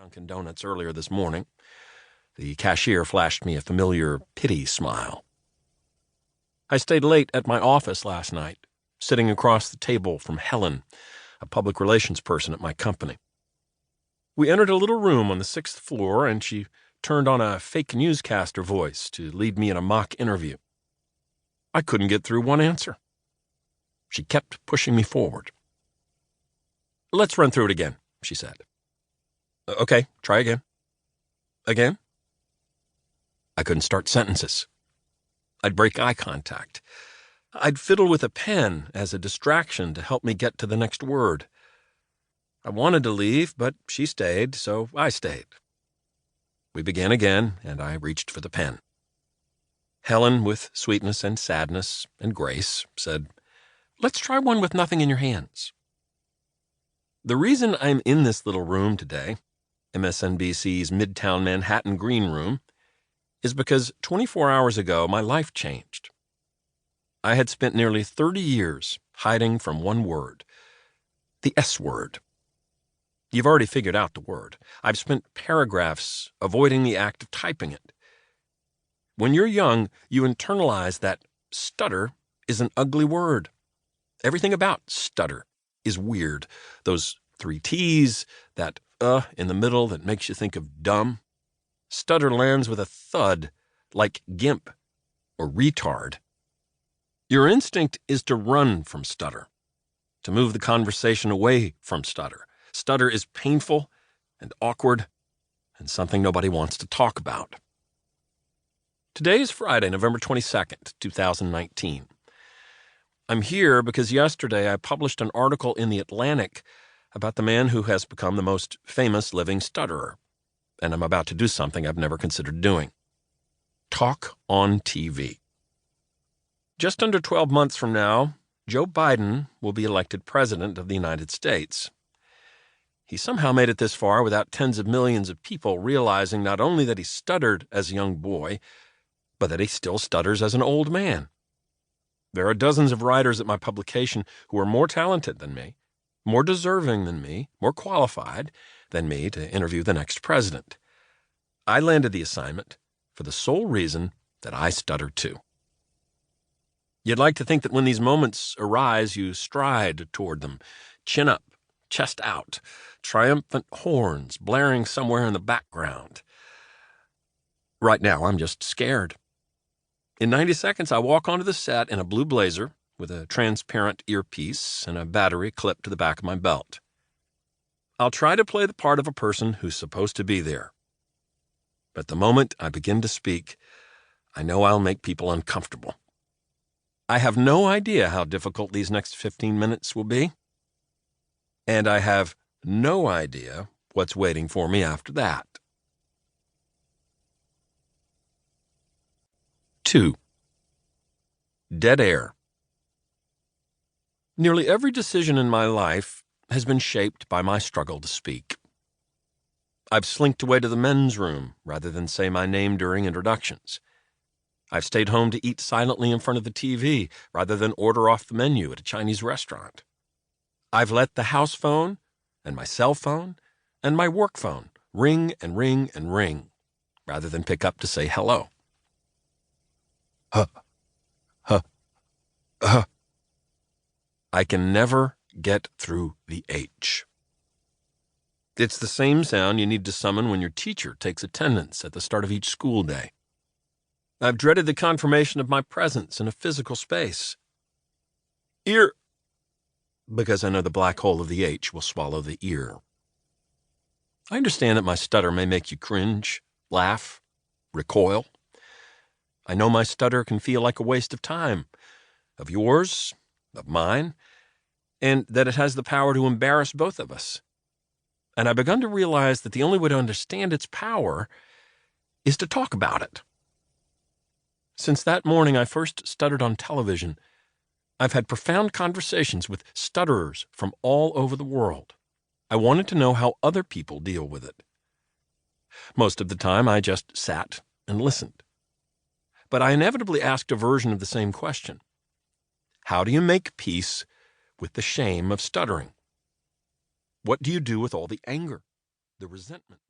Dunkin' Donuts earlier this morning. The cashier flashed me a familiar pity smile. I stayed late at my office last night, sitting across the table from Helen, a public relations person at my company. We entered a little room on the 6th floor, and she turned on a fake newscaster voice to lead me in a mock interview. I couldn't get through one answer. She kept pushing me forward. "Let's run through it again," she said. "Okay, try again." "Again?" I couldn't start sentences. I'd break eye contact. I'd fiddle with a pen as a distraction to help me get to the next word. I wanted to leave, but she stayed, so I stayed. We began again, and I reached for the pen. Helen, with sweetness and sadness and grace, said, "Let's try one with nothing in your hands." The reason I'm in this little room today, MSNBC's Midtown Manhattan Green Room, is because 24 hours ago my life changed. I had spent nearly 30 years hiding from one word, the S word. You've already figured out the word. I've spent paragraphs avoiding the act of typing it. When you're young, you internalize that stutter is an ugly word. Everything about stutter is weird. Those 3 T's, that in the middle that makes you think of dumb. Stutter lands with a thud, like gimp or retard. Your instinct is to run from stutter, to move the conversation away from stutter. Stutter is painful and awkward and something nobody wants to talk about. Today is Friday, November 22nd, 2019. I'm here because yesterday I published an article in The Atlantic about the man who has become the most famous living stutterer, and I'm about to do something I've never considered doing. Talk on TV. Just under 12 months from now, Joe Biden will be elected President of the United States. He somehow made it this far without tens of millions of people realizing not only that he stuttered as a young boy, but that he still stutters as an old man. There are dozens of writers at my publication who are more talented than me, more deserving than me, more qualified than me to interview the next president. I landed the assignment for the sole reason that I stutter too. You'd like to think that when these moments arise, you stride toward them, chin up, chest out, triumphant horns blaring somewhere in the background. Right now, I'm just scared. In 90 seconds, I walk onto the set in a blue blazer with a transparent earpiece and a battery clipped to the back of my belt. I'll try to play the part of a person who's supposed to be there. But the moment I begin to speak, I know I'll make people uncomfortable. I have no idea how difficult these next 15 minutes will be. And I have no idea what's waiting for me after that. 2. Dead air. Nearly every decision in my life has been shaped by my struggle to speak. I've slinked away to the men's room rather than say my name during introductions. I've stayed home to eat silently in front of the TV rather than order off the menu at a Chinese restaurant. I've let the house phone and my cell phone and my work phone ring and ring and ring rather than pick up to say hello. I can never get through the H. It's the same sound you need to summon when your teacher takes attendance at the start of each school day. I've dreaded the confirmation of my presence in a physical space. Ear, because I know the black hole of the H will swallow the ear. I understand that my stutter may make you cringe, laugh, recoil. I know my stutter can feel like a waste of time, of yours, of mine, and that it has the power to embarrass both of us. And I've begun to realize that the only way to understand its power is to talk about it. Since that morning I first stuttered on television, I've had profound conversations with stutterers from all over the world. I wanted to know how other people deal with it. Most of the time I just sat and listened. But I inevitably asked a version of the same question. How do you make peace with the shame of stuttering? What do you do with all the anger, the resentment?